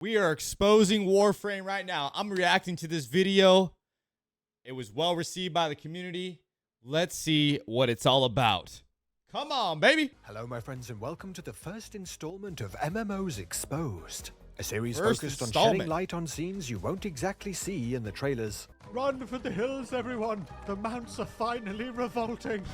We are exposing Warframe right now. I'm reacting to this video. It was well received by the community. Let's see what it's all about. Come on, baby. Hello, my friends, and welcome to the first installment of MMOs Exposed. A series focused on shedding light on scenes you won't exactly see in the trailers. Run for the hills, everyone! The mounts are finally revolting.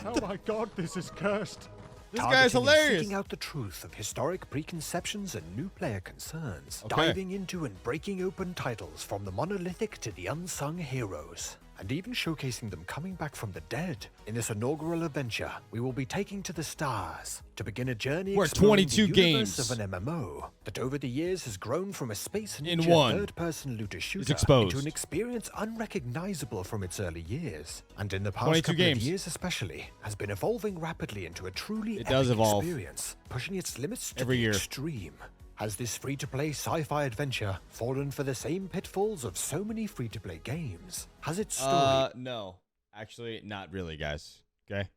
Oh my god, this is cursed. This guy is hilarious. Seeking out the truth of historic preconceptions and new player concerns. Diving into and breaking open titles from the monolithic to the unsung heroes. And even showcasing them coming back from the dead. In this inaugural adventure, we will be taking to the stars to begin a journey exploring 22 the games universe of an MMO that over the years has grown from a space in ninja one third-person looter shooter exposed into an experience unrecognizable from its early years. And in the past 22 couple games. of years especially, has been evolving rapidly into a truly epic evolve experience, pushing its limits to every the year. extreme. Has this free-to-play sci-fi adventure fallen for the same pitfalls of so many free-to-play games? Has its story... No. Actually, not really, guys. Okay?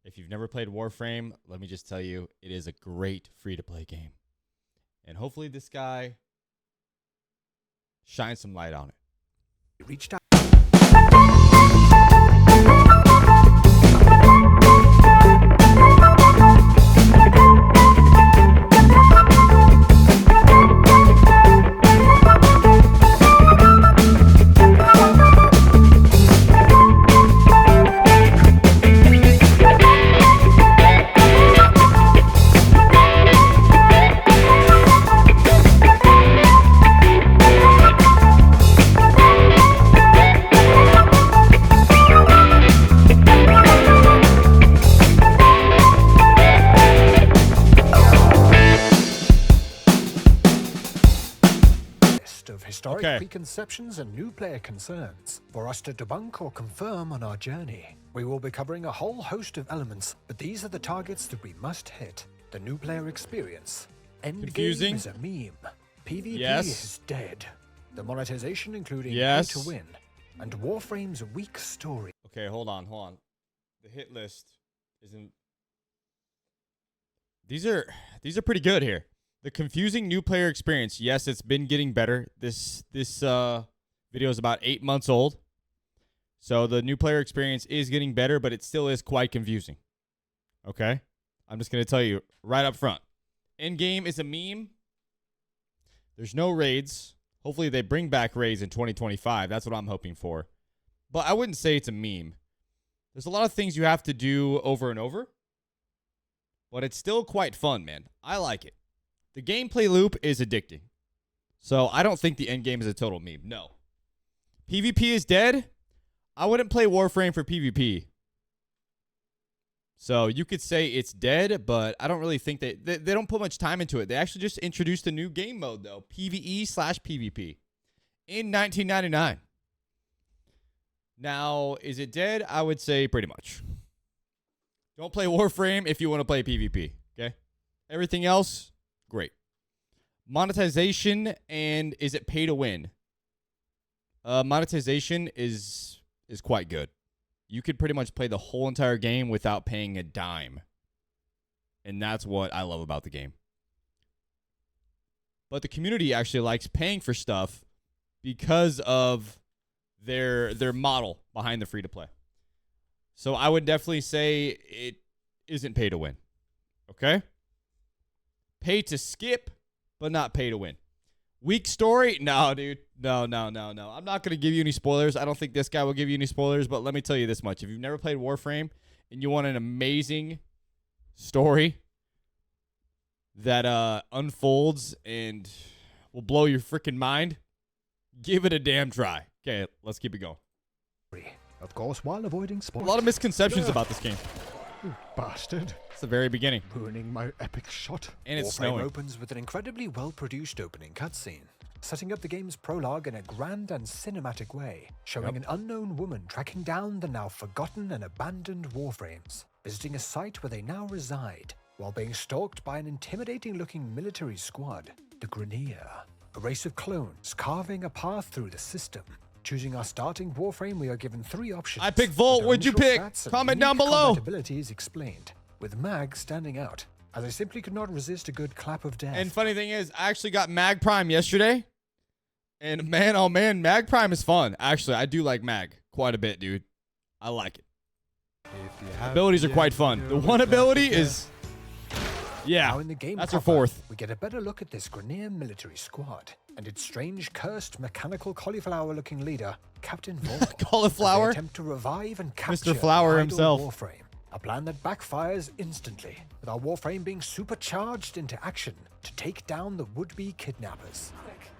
If you've never played Warframe, let me just tell you, it is a great free-to-play game. And hopefully this guy shines some light on it. Reached out. Of historic preconceptions and new player concerns for us to debunk or confirm on our journey. We will be covering a whole host of elements, but these are the targets that we must hit. The new player experience. Endgame is a meme. PvP is dead. The monetization including pay to win. And Warframe's weak story. Okay, hold on. The hit list isn't... These are pretty good here. The confusing new player experience. Yes, it's been getting better. This video is about 8 months old. So the new player experience is getting better, but it still is quite confusing. Okay? I'm just going to tell you right up front. Endgame is a meme. There's no raids. Hopefully they bring back raids in 2025. That's what I'm hoping for. But I wouldn't say it's a meme. There's a lot of things you have to do over and over. But it's still quite fun, man. I like it. The gameplay loop is addicting. So I don't think the end game is a total meme. No. PvP is dead. I wouldn't play Warframe for PvP. So you could say it's dead, but I don't really think they don't put much time into it. They actually just introduced a new game mode, though. PvE/PvP. In 1999. Now, is it dead? I would say pretty much. Don't play Warframe if you want to play PvP. Okay? Everything else... great. Monetization, and is it pay to win? Monetization is quite good. You could pretty much play the whole entire game without paying a dime. And that's what I love about the game. But the community actually likes paying for stuff because of their model behind the free-to-play. So I would definitely say it isn't pay to win. Okay? Pay to skip, but not pay to win. Weak story? No, dude. No. I'm not going to give you any spoilers. I don't think this guy will give you any spoilers, but let me tell you this much. If you've never played Warframe and you want an amazing story that unfolds and will blow your freaking mind, give it a damn try. Okay, let's keep it going. Of course, while avoiding spoilers. A lot of misconceptions about this game. You bastard. It's the very beginning. Ruining my epic shot. And it's Warframe snowing. Opens with an incredibly well-produced opening cutscene, setting up the game's prologue in a grand and cinematic way, showing an unknown woman tracking down the now forgotten and abandoned Warframes, visiting a site where they now reside, while being stalked by an intimidating-looking military squad, the Grineer, a race of clones carving a path through the system. Choosing our starting Warframe, we are given 3 options. I pick Volt. What'd you pick? Comment down below. Ability is explained, with Mag standing out. as I simply could not resist a good clap of death. And funny thing is, I actually got Mag Prime yesterday. And man, oh man, Mag Prime is fun. Actually, I do like Mag quite a bit, dude. I like it. Abilities are quite fun. The one ability is... Yeah, now in the game that's her proper, 4th. We get a better look at this Grenier military squad and its strange, cursed, mechanical cauliflower-looking leader, Captain Vor. Cauliflower? As they attempt to revive and capture Mr. Flower the idle himself. Warframe. A plan that backfires instantly, with our Warframe being supercharged into action to take down the would-be kidnappers. Quick,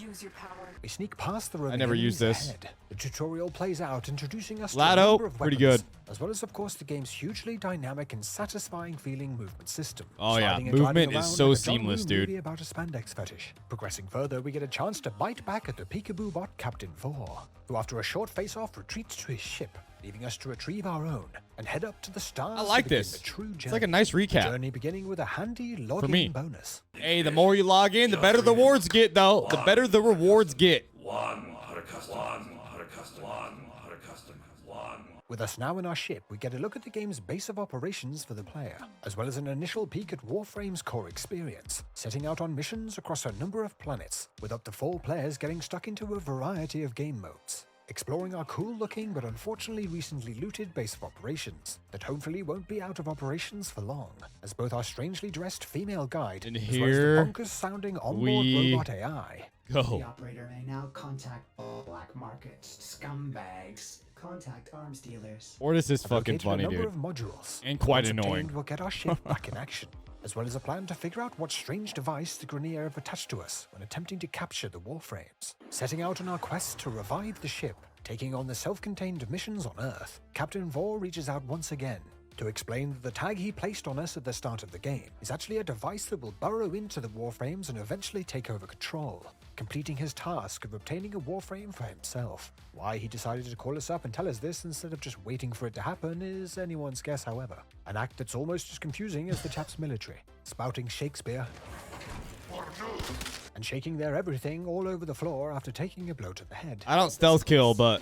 use your power. We sneak past the I never used this. ahead. The tutorial plays out, introducing us to a Lado, number of pretty weapons, good. as well as, of course, the game's hugely dynamic and satisfying feeling movement system. Oh, yeah. Sliding and gliding Movement is around so like a seamless, John Woo dude. movie about a spandex fetish. Progressing further, we get a chance to bite back at the peekaboo bot Captain Vor, who after a short face-off retreats to his ship, leaving us to retrieve our own and head up to the stars. I like to begin this. The true journey. It's like a nice The recap. journey beginning with a handy me. login bonus. Hey, the more you log in, the better the rewards get, though. The better the rewards get. With us now in our ship, we get a look at the game's base of operations for the player, as well as an initial peek at Warframe's core experience, setting out on missions across a number of planets, with up to 4 players getting stuck into a variety of game modes. Exploring our cool-looking but unfortunately recently looted base of operations that hopefully won't be out of operations for long, as both our strangely dressed female guide And as well as here the bonkers-sounding onboard we robot AI. The Go. operator may now contact all black market scumbags. Contact arms dealers. Or this is I've fucking located funny, a number dude. of modules. And quite Once obtained, annoying. We'll get our ship back in action, as well as a plan to figure out what strange device the Grenier have attached to us when attempting to capture the Warframes. Setting out on our quest to revive the ship, taking on the self-contained missions on Earth, Captain Vor reaches out once again to explain that the tag he placed on us at the start of the game is actually a device that will burrow into the Warframes and eventually take over control, completing his task of obtaining a Warframe for himself. Why he decided to call us up and tell us this instead of just waiting for it to happen is anyone's guess, however. An act that's almost as confusing as the chap's military, spouting Shakespeare and shaking their everything all over the floor after taking a blow to the head. I don't stealth kill, but...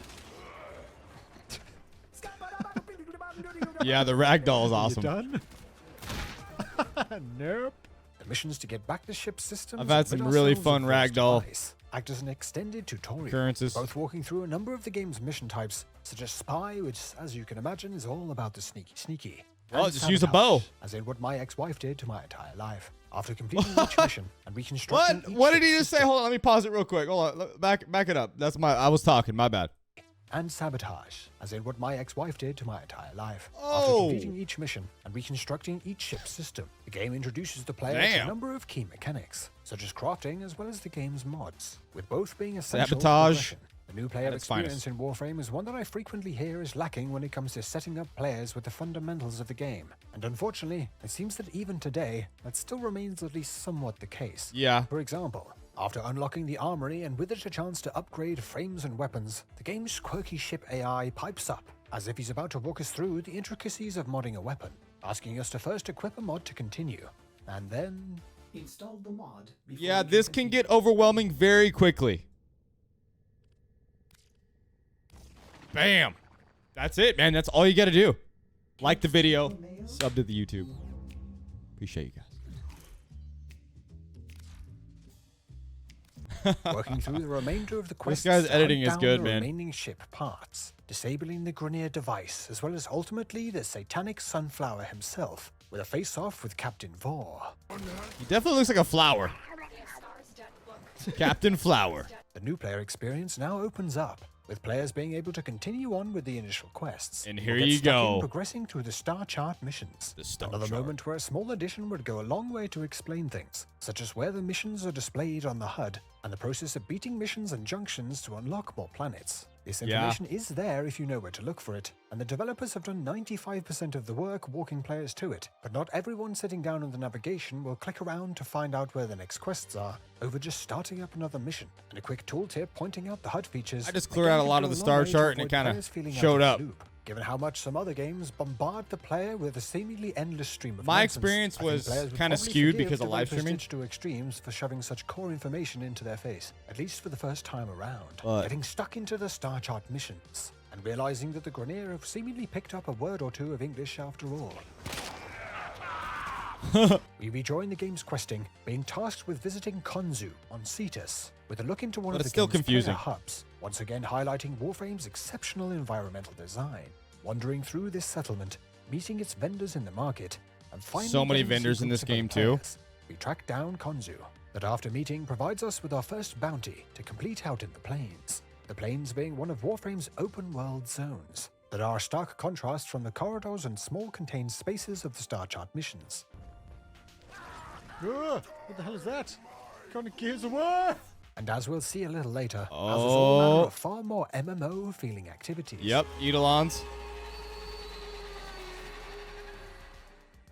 Yeah, the ragdoll is You awesome. done? Nope. The missions to get back the ship's systems I've had and some rid really ourselves fun of those ragdoll device act as an extended tutorial, occurrences. both walking through a number of the game's mission types, such as Spy, which, as you can imagine, is all about the sneaky. Well, and just use a bow. Sabotage, as in what my ex-wife did to my entire life. After completing each mission and reconstructing What? each What did ship's he just say? system Hold on, let me pause it real quick. Hold on, back it up. That's I was talking. My bad. and sabotage, as in what my ex-wife did to my entire life. After Oh. completing each mission and reconstructing each ship's system, the game introduces the player to Damn. a number of key mechanics, such as crafting as well as the game's mods, with both being essential for Sabotage progression. The new player at its experience in Warframe is one that I frequently hear is lacking when it comes to setting up players with the fundamentals of the game. And unfortunately, it seems that even today, that still remains at least somewhat the case. Yeah. For example, after unlocking the armory and with it a chance to upgrade frames and weapons, the game's quirky ship AI pipes up, as if he's about to walk us through the intricacies of modding a weapon, asking us to first equip a mod to continue, and then... Install the mod. before Yeah, you this can continue. get overwhelming very quickly. Bam. That's it, man. That's all you got to do. Like the video. Sub to the YouTube. Appreciate you guys. working through the remainder of the quest. guy's editing is good, the man. remaining ship parts, disabling the Grenier device, as well as ultimately the satanic sunflower himself, with a face-off with Captain Vor. He definitely looks like a flower. Captain Flower. The new player experience now opens up, with players being able to continue on with the initial quests. And or here get you stuck in go. progressing through the star chart missions. The star Another chart. moment where a small addition would go a long way to explain things, such as where the missions are displayed on the HUD, and the process of beating missions and junctions to unlock more planets. This Yeah. information is there if you know where to look for it, and the developers have done 95% of the work walking players to it, but not everyone sitting down in the navigation will click around to find out where the next quests are, over just starting up another mission. And a quick tooltip pointing out the HUD features. I just again, cleared out a could lot go of the long star way to chart and it avoid kinda players feeling out showed of up. the loop. Given how much some other games bombard the player with a seemingly endless stream of My nonsense, experience I think was players would kinda probably skewed forgive because of live developers streaming. Digital Extremes for shoving such core information into their face, at least for the first time around. But- Getting stuck into the star chart missions, and realizing that the Grenier have seemingly picked up a word or two of English after all. We rejoin the game's questing, being tasked with visiting Konzu on Cetus, with a look into one But of it's the still game's confusing. player hubs, once again highlighting Warframe's exceptional environmental design. Wandering through this settlement, meeting its vendors in the market, and finally So many getting to see vendors in groups this of game, other too. players. We track down Konzu, that after meeting provides us with our first bounty to complete out in the plains. The plains being one of Warframe's open world zones, that are a stark contrast from the corridors and small contained spaces of the Star Chart missions. Ugh, what the hell is that? Kind of Gears of War? And as we'll see a little later, as is all manner Oh. of far more MMO feeling activities. Yep, Eidolons.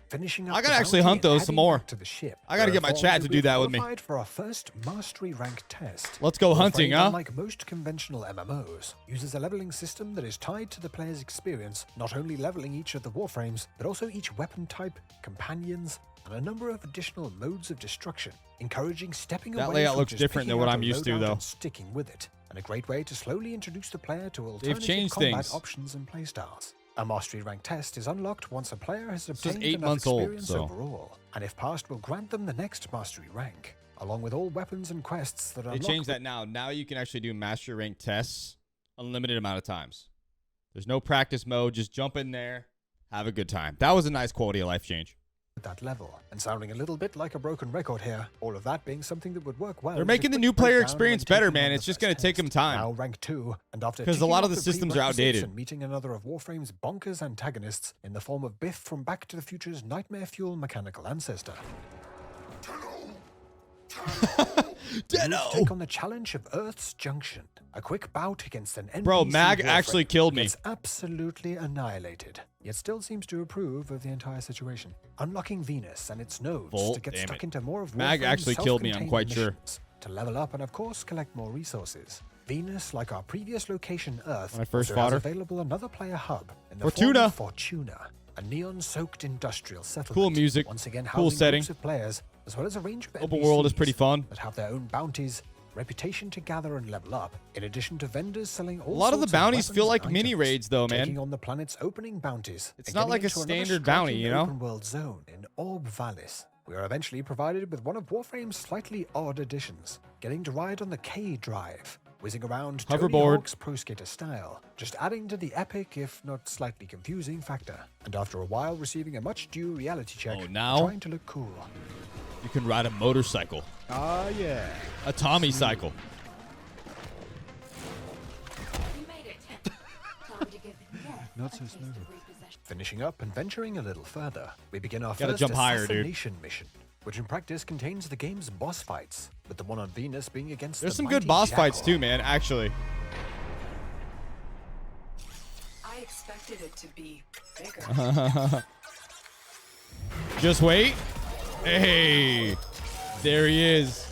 Finishing up I gotta the actually bounty hunt and those some heading more. back to the ship. I gotta We're get my informed chat to that do we've that with me. qualified for our first mastery rank test. Let's go hunting, Warframe, huh? Unlike most conventional MMOs, uses a leveling system that is tied to the player's experience, not only leveling each of the Warframes, but also each weapon type, companions, and a number of additional modes of destruction, encouraging stepping That away layout from looks just different picking than what out I'm a used to, loadout though. and sticking with it, and a great way to slowly introduce the player to alternative changed combat things. options and playstyles. A mastery rank test is unlocked once a player has is obtained 8 enough months old, experience so- overall, and if passed will grant them the next mastery rank, along with all weapons and quests that They unlock changed that now. Now you can actually do master rank tests unlimited amount of times. There's no practice mode. Just jump in there, have a good time. That was a nice quality of life change. at that level. And sounding a little bit like a broken record here, all of that being something that would work well. They're as a making the quick new player breakdown experience when better, taking man. on It's the just first gonna take 'em test. time. Now rank 2, and after 'Cause a ticking lot off of the systems are prerequisites outdated. and meeting another of Warframe's bonkers antagonists in the form of Biff from Back to the Future's nightmare fuel mechanical ancestor. Take on the challenge of Earth's Junction. A quick bout against an NPC Bro, Mag Warframe actually killed me. gets absolutely annihilated, yet still seems to approve of the entire situation. Unlocking Venus and its nodes Volt, to get damn stuck it. into more of Mag Warframe's actually killed me, I'm self-contained quite sure. missions to level up and of course collect more resources. Venus, like our previous location Earth, When I first also fought has her. available another player hub in the Fortuna. form of Fortuna, a neon-soaked industrial settlement. Cool music, Once again cool housing setting. groups of players, as well as a range of Open world is NPCs pretty fun. that have their own bounties, reputation to gather and level up, in addition to vendors selling all A lot of the sorts bounties weapons feel and like mini items, raids, though, man. taking on the planet's opening bounties. It's and not getting like a into another standard bounty, striking you know? Open world zone in Orb Vallis. We are eventually provided with one of Warframe's slightly odd additions, getting to ride on the K Drive, whizzing around Tony Hoverboard. Hawk's Pro Skater style, just adding to the epic, if not slightly confusing, factor. And after a while, receiving a much due reality check, Oh, now? trying to look cool. You can ride a motorcycle, Ah, yeah. a Tommy cycle. You made it. Time to give the death Not so a taste smooth. of repossession. Finishing up and venturing a little further, we begin our Gotta first jump higher, dude. assassination mission, which in practice contains the game's boss fights, with the one on Venus being against There's the some good mighty boss fights Jackal. too, man, actually. I expected it to be bigger. Just wait. Hey, there he is.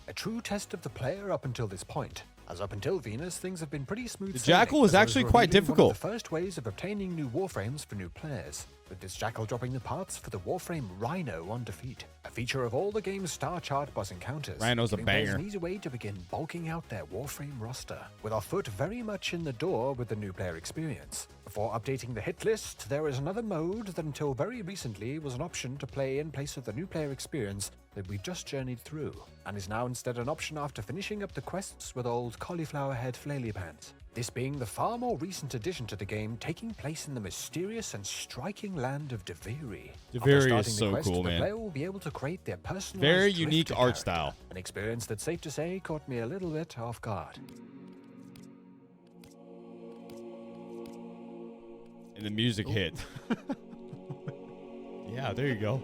A true test of the player up until this point, as up until Venus, things have been pretty smooth. The sailing, Jackal was as well as actually quite revealing one of difficult. the first ways of obtaining new Warframes for new players, with this Jackal dropping the parts for the Warframe Rhino on defeat, a feature of all the game's Star Chart boss encounters. Rhino's a giving players banger. an easy way to begin bulking out their Warframe roster, with our foot very much in the door with the new player experience. Before updating the hit list, there is another mode that until very recently was an option to play in place of the new player experience that we just journeyed through, and is now instead an option after finishing up the quests with old cauliflower head flaily pants. This being the far more recent addition to the game, taking place in the mysterious and striking land of Duviri. After Duviri is starting the so quest, cool, the man. player will be able to create their personalized Very Drifter unique art character, style. an experience that, safe to say, caught me a little bit off guard. And the music hit. Yeah, there you go.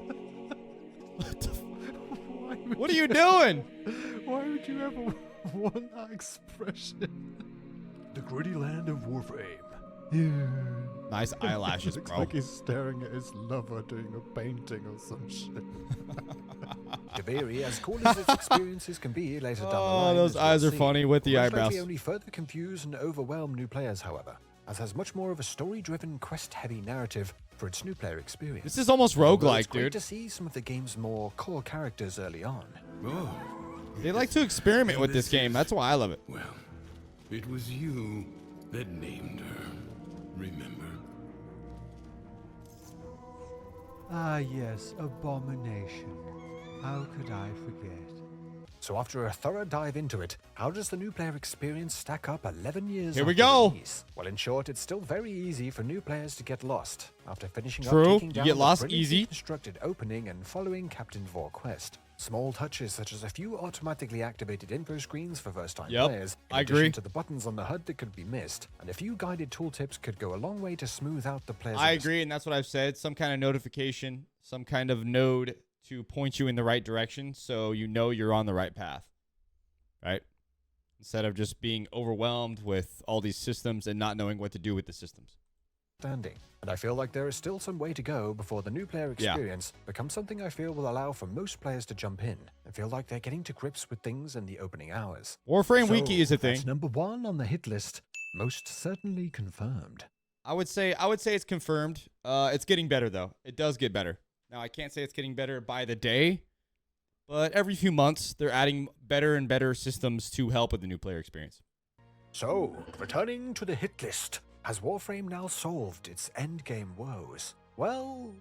What are you doing? Why would you ever want that expression? The gritty land of Warframe. Nice eyelashes, Looks bro. like he's staring at his lover doing a painting or some shit. Duviri, as cool as its experiences can be later down the Oh, line, those as we'll eyes are see, funny with the will most likely eyebrows. only further confuse and overwhelm new players, however, as has much more of a story-driven, quest-heavy narrative for its new player experience. This is almost Although it's roguelike, great dude. to see some of the game's more core characters early on. Oh, They like to experiment with this game. That's why I love it. well, it was you that named her. Remember? Ah, yes, abomination. How could I forget? So after a thorough dive into it, how does the new player experience stack up 11 years Here we after go. release? Well, in short, it's still very easy for new players to get lost after finishing True, up taking you down get the lost brilliantly easy. constructed opening and following Captain Vor quest. Small touches such as a few automatically activated info screens for first-time Yep, players, in I addition agree. to the buttons on the HUD that could be missed, and a few guided tooltips could go a long way to smooth out the player's I agree, and that's what I've said. Some kind of notification, some kind of node to point you in the right direction so you know you're on the right path, right? Instead of just being overwhelmed with all these systems and not knowing what to do with the systems. understanding. And I feel like there is still some way to go before the new player Yeah. experience becomes something I feel will allow for most players to jump in and feel like they're getting to grips with things in the opening hours. Warframe So, Wiki is a thing. That's number 1 on the hit list. Most certainly confirmed. I would say it's confirmed. It's getting better though. It does get better. Now I can't say it's getting better by the day, but every few months they're adding better and better systems to help with the new player experience. So, returning to the hit list, has Warframe now solved its endgame woes? Well,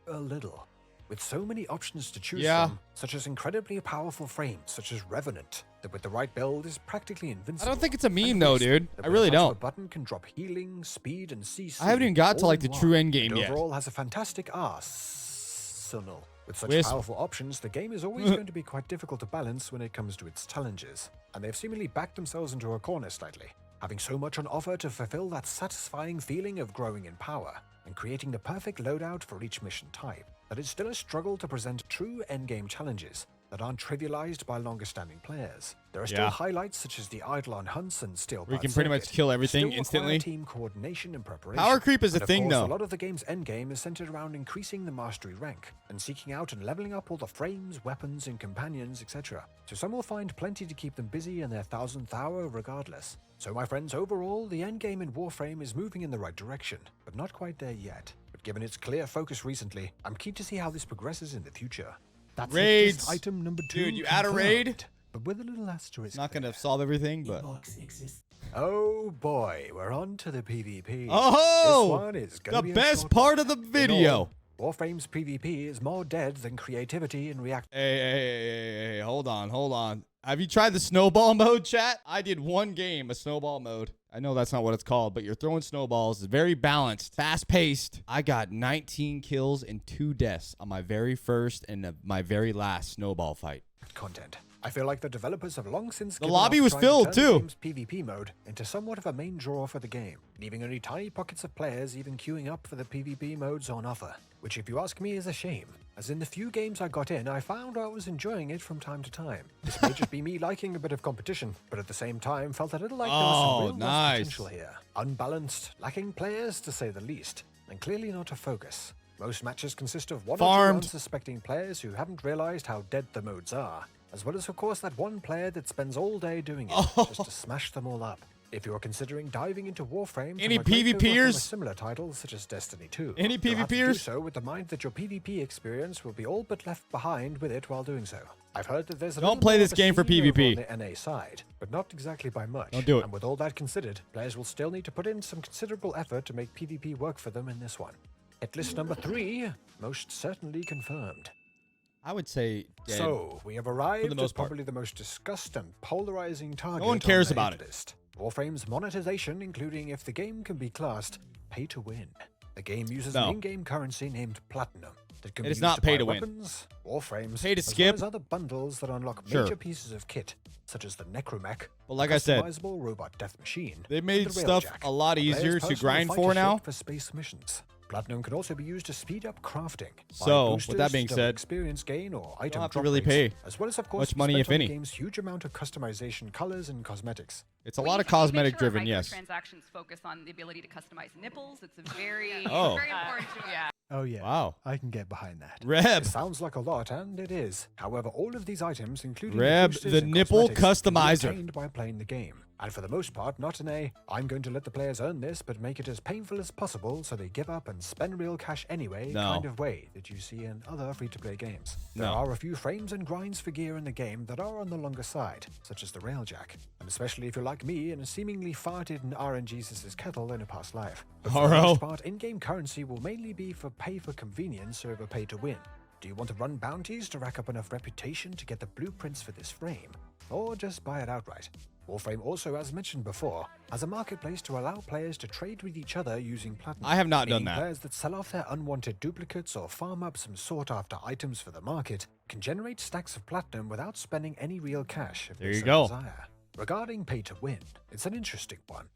a little. With so many options to choose Yeah. from, such as incredibly powerful frames such as Revenant, that with the right build is practically I invincible. don't think it's a meme And though, Wisp, dude. that I with really the touch of don't. A button can drop healing, speed, and CC. I haven't even got to all like the in true one, end game and yet. overall has a fantastic arsenal. With such Wisp. powerful options, the game is always going to be quite difficult to balance when it comes to its challenges, and they've seemingly backed themselves into a corner slightly, having so much on offer to fulfill that satisfying feeling of growing in power and creating the perfect loadout for each mission type, that it's still a struggle to present true endgame challenges that aren't trivialized by longer-standing players. There are still Yeah. highlights such as the Eidolon hunts and steel. Where you can pretty much kill everything instantly. Team coordination and preparation. Power creep is a And of thing, course, though. A lot of the game's endgame is centered around increasing the mastery rank and seeking out and leveling up all the frames, weapons, and companions, etc. So some will find plenty to keep them busy in their 1000th hour regardless. So my friends, overall, the endgame in Warframe is moving in the right direction, but not quite there yet. But given its clear focus recently, I'm keen to see how this progresses in the future. That's Raids. just item number 2. Dude, you add a raid? confirmed, but with a little asterisk. It's not going to there. solve everything, but Box exists. Oh boy, we're on to the PvP. Oh, this one is gonna the be a best short part one. of the In video. all, Warframe's PvP is more dead than creativity and react. Hey, hold on. Have you tried the snowball mode, chat? I did one game, a snowball mode. I know that's not what it's called, but you're throwing snowballs. It's very balanced, fast-paced. I got 19 kills and 2 deaths on my very first and my very last snowball fight. Content. I feel like the developers have long since The given lobby up was trying to filled, turn too. the game's PvP mode into somewhat of a main draw for the game, leaving only tiny pockets of players even queuing up for the PvP modes on offer, which if you ask me is a shame, as in the few games I got in I found I was enjoying it from time to time. This may just be me liking a bit of competition, but at the same time felt a little like there was some real lost nice. potential here. Unbalanced, lacking players to say the least, and clearly not a focus. Most matches consist of one or Farmed. two unsuspecting players who haven't realized how dead the modes are, as well as of course that one player that spends all day doing it just to smash them all up. If you're considering diving into Warframe, Any from a great over from a PvPers? similar title such as Destiny 2, Any you'll have to do PvPers? so with the mind that your PvP experience will be all but left behind with it while doing so. I've heard that there's a Don't little play more this of a game for scene over PvP. on the NA side, but not exactly by much. Don't do it. And with all that considered, players will still need to put in some considerable effort to make PvP work for them in this one. Hit list number 3, most certainly confirmed. I would say dead. So, we have arrived at most part. probably the most discussed and polarizing target one cares on the about hit it. list. Warframe's monetization, including if the game can be classed pay to win. The game uses No. an in-game currency named Platinum that can It be is used not to pay buy to win. weapons, Warframes, Pay to as skip. well as other bundles that unlock Sure. major pieces of kit, such as the Necromech, But like a I said, customizable robot death machine, they and made the stuff Railjack, a lot player's easier to personal grind fighter for ship now. for space missions. Platinum can also be used to speed up crafting. buy So, with boosters that to being double said, experience gain or item have to drop really rates, pay as well as of course much money, spent if on any. the game's huge amount of customization, colors, and cosmetics. It's a lot of cosmetic driven, yes. Transactions focus on the ability to customize nipples. It's a very, Oh. very important to yeah. Oh, yeah. Wow. I can get behind that. Reb. It sounds like a lot, and it is. However, all of these items, including Reb, boosters the and nipple cosmetics, can be customizer. obtained by playing the game. And for the most part, not in a, I'm going to let the players earn this, but make it as painful as possible so they give up and spend real cash anyway kind of way that you see in other free-to-play games. There are a few frames and grinds for gear in the game that are on the longer side, such as the railjack, and especially if you're like me and seemingly farted in RNGesus's kettle in a past life. But for the most part, in-game currency will mainly be for pay for convenience over pay to win. Do you want to run bounties to rack up enough reputation to get the blueprints for this frame? Or just buy it outright? Warframe also, as mentioned before, has a marketplace to allow players to trade with each other using platinum. I have not done that. Players that sell off their unwanted duplicates or farm up some sought-after items for the market can generate stacks of platinum without spending any real cash if there they you so go. desire. Regarding pay to win, it's an interesting one,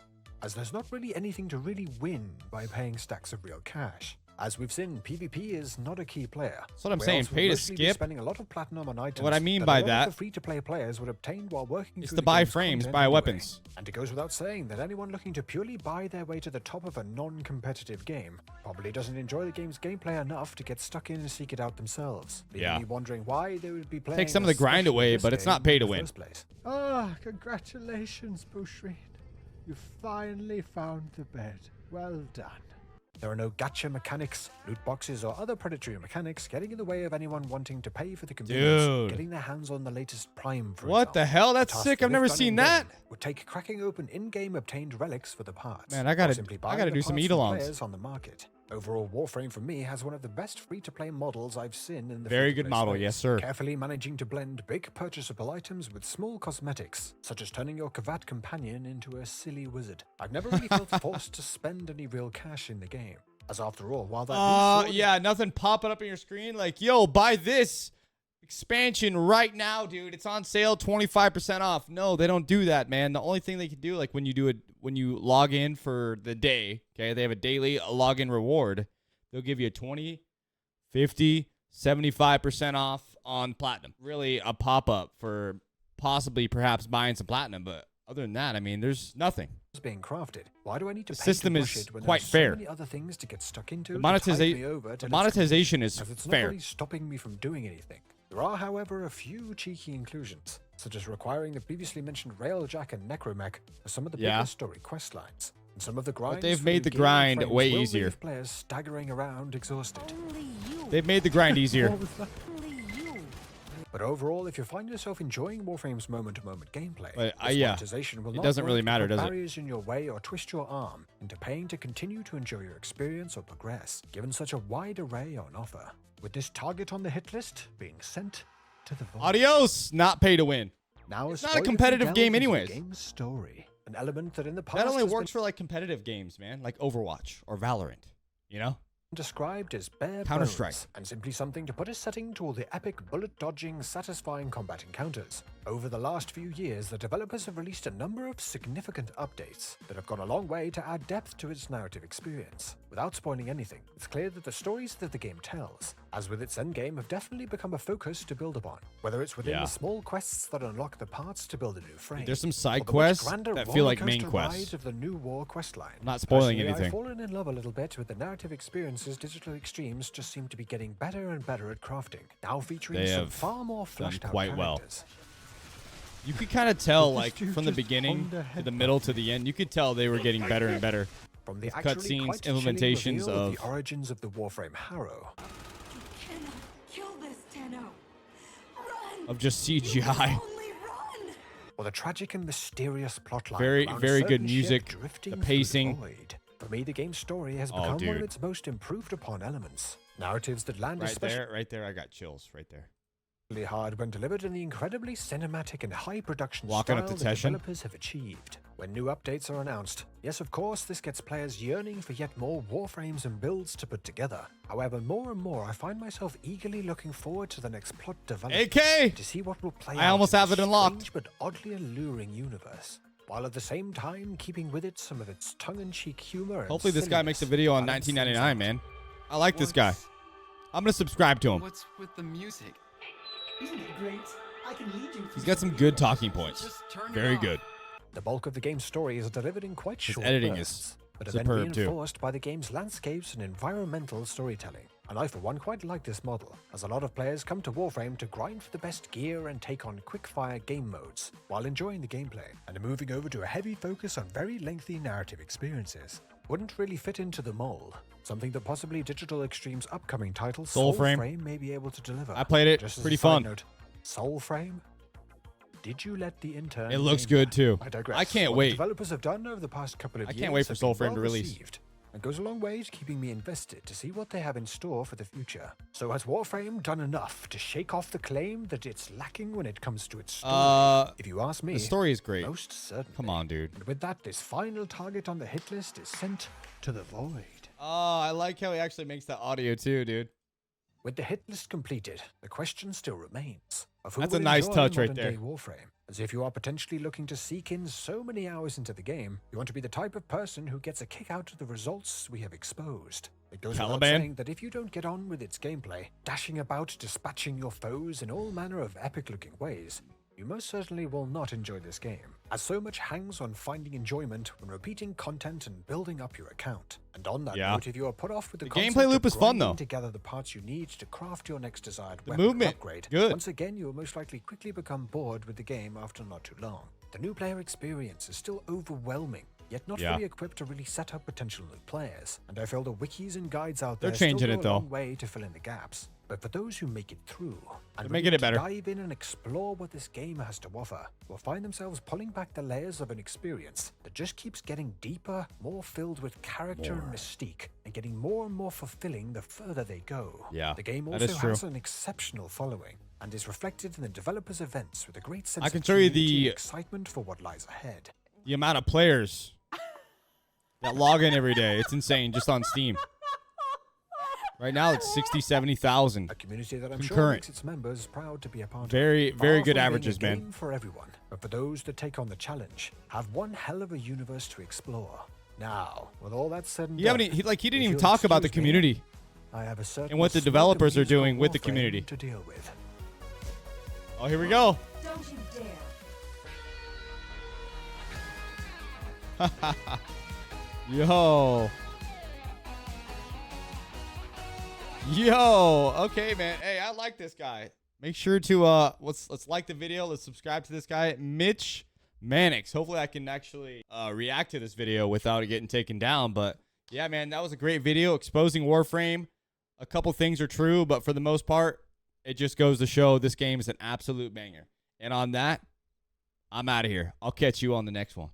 as there's not really anything to really win by paying stacks of real cash. As we've seen, PvP is not a key player. That's what I'm saying. Pay to skip. Spending a lot of platinum on items. What I mean by that, free-to-play players would obtain while working is through to the buy game's frames, content buy anyway. weapons. And it goes without saying that anyone looking to purely buy their way to the top of a non-competitive game probably doesn't enjoy the game's gameplay enough to get stuck in and seek it out themselves. Leaving me wondering why they would be playing. Take some of the grind away, but it's not pay to win. Ah, congratulations, Bushrin. You finally found the bed. Well done. There are no gacha mechanics, loot boxes, or other predatory mechanics getting in the way of anyone wanting to pay for the convenience of getting their hands on the latest Prime, for What the example. hell? That's A task sick. that I've never if done seen in-game that. Would take cracking open in-game obtained relics for the parts. Man, I or gotta simply buying the do some parts from eat-alongs. players on the market. Overall, Warframe for me has one of the best free-to-play models I've seen in the Very free-to-play good model, space. yes, sir. Carefully managing to blend big purchasable items with small cosmetics, such as turning your Kavat companion into a silly wizard. I've never really felt forced to spend any real cash in the game. As after all, while that yeah, nothing popping up on your screen like, yo, buy this expansion right now, dude. It's on sale, 25% off. No, they don't do that, man. The only thing they can do, like when you log in for the day, okay, they have a daily login reward. They'll give you a 20, 50, 75% off on platinum. Really a pop-up for possibly perhaps buying some platinum, but other than that, I mean, there's nothing. being crafted. Why do I need to The pay system to rush is it when quite there's fair. so many other things to get stuck into? The The monetization is it's not fair. really stopping me from doing anything. There are, however, a few cheeky inclusions, such as requiring the previously mentioned Railjack and Necromech as some of the bigger story quest lines. And some of the grinds they've for made the new gear grind frames way will easier. leave players staggering around exhausted. They've made the grind easier. But overall, if you find yourself enjoying Warframe's moment-to-moment gameplay, But, this yeah, monetization will it not doesn't really work to matter, put does it? barriers in your way or twist your arm into paying to continue to enjoy your experience or progress, given such a wide array on offer. With this target on the hit list being sent to the vault. Adios, not pay to win. Now It's not a competitive game anyways. Game's story, an element that in the past That only has works for like competitive games, man, like Overwatch or Valorant, you know? been described as bare Counter-Strike. bones and simply something to put a setting to all the epic bullet-dodging, satisfying combat encounters. Over the last few years, the developers have released a number of significant updates that have gone a long way to add depth to its narrative experience. Without spoiling anything, it's clear that the stories that the game tells, as with its endgame, have definitely become a focus to build upon. Whether it's within the small quests that unlock the parts to build a new frame, There's some side or the much quests grander that feel like main rollercoaster quests. ride of the new war quest line. I'm not spoiling Personally, anything. I've fallen in love a little bit with the narrative experiences Digital Extremes just seem to be getting better and better at crafting, now featuring They some have far more fleshed out quite well. characters. You could kind of tell, Did like, you from the just beginning ponder to the headbutt? middle to the end, you could tell they were getting better and better. From the With actually cutscenes, quite chilling implementations reveal of- the origins of the Warframe Harrow, You cannot kill this, Tenno. Run! Of just CGI. Only run! or the tragic and mysterious plotline. Very, around a very good certain ship music, drifting the through pacing. void. For me, the game's story has Oh, become one dude. of its most improved upon elements. Narratives that land Right especially there, I got chills right there. hard when delivered in the incredibly cinematic and high production Walking style up to the Teshin. developers have achieved. When new updates are announced, yes, of course, this gets players yearning for yet more Warframes and builds to put together. However, more and more, I find myself eagerly looking forward to the next plot development AK! to see what will play I out almost in have this it unlocked. strange but oddly alluring universe, while at the same time keeping with it some of its tongue-in-cheek humor. And Hopefully this guy makes a silliness video on balanced things 1999, out. man. I like this guy. I'm going to subscribe to him. What's with the music? Isn't it great? I can lead you. He's got some good talking points. Just turn it Very off. good. The bulk of the game's story is delivered in quite His short editing bursts, is but are then superb, too. reinforced by the game's landscapes and environmental storytelling. and I for one quite like this model, as a lot of players come to Warframe to grind for the best gear and take on quick-fire game modes, while enjoying the gameplay, and moving over to a heavy focus on very lengthy narrative experiences. Wouldn't really fit into the mold, something that possibly Digital Extreme's upcoming title Soulframe may be able to deliver. I played it. Just as Pretty a side fun. note, Soulframe? Did you let the intern? It looks game good too. I digress. I can't What wait. the developers have done over the past couple of I years can't wait for have been Soulframe to well release. received, and goes a long way to keeping me invested to see what they have in store for the future. So has Warframe done enough to shake off the claim that it's lacking when it comes to its story? If you ask me, The story is great. most certainly. Come on, dude. And with that, this final target on the hit list is sent to the void. Oh, I like how he actually makes that audio too, dude. With the hit list completed, the question still remains of who That's a will nice enjoy touch right modern-day there. Warframe. As if you are potentially looking to seek in so many hours into the game, you want to be the type of person who gets a kick out of the results we have exposed. It goes without Taliban? saying that if you don't get on with its gameplay, dashing about dispatching your foes in all manner of epic-looking ways, you most certainly will not enjoy this game, as so much hangs on finding enjoyment when repeating content and building up your account. And on that Yeah. note, if you are put off with the The concept gameplay of loop is fun, grinding though. together the parts you need to craft your next desired The weapon movement, upgrade, good. once again you will most likely quickly become bored with the game after not too long. The new player experience is still overwhelming, yet not Yeah. fully equipped to really set up potential new players. And I feel the wikis and guides out They're there still changing go it, a though. long way to fill in the gaps. But for those who make it through and They're making really it better. dive in and explore what this game has to offer, will find themselves pulling back the layers of an experience that just keeps getting deeper, more filled with character and mystique, and getting more and more fulfilling the further they go. Yeah, The game that also is true. has an exceptional following and is reflected in the developers' events with a great sense I can of show you community and the- excitement for what lies ahead. The amount of players that log in every day, it's insane just on Steam. Right now, it's 60, 70,000. A community that I'm sure Concurrent. makes its members proud to be a part Very, of. very Far good from being averages, a man. game for everyone, but for those that take on the challenge, have one hell of a universe to explore. Now, with all that said and You haven't, done, he didn't if even you'll talk about the excuse me, community. I have a certain and what the smoke developers are musical doing with the Warframe community. to deal with. Oh, here we go. Don't you dare. Yo. Yo. Okay, man. Hey, I like this guy. Make sure to let's like the video. Let's subscribe to this guy, Mitch Mannix. Hopefully I can actually react to this video without it getting taken down. But yeah, man, that was a great video exposing Warframe. A couple things are true, but for the most part, it just goes to show this game is an absolute banger. And on that, I'm out of here. I'll catch you on the next one.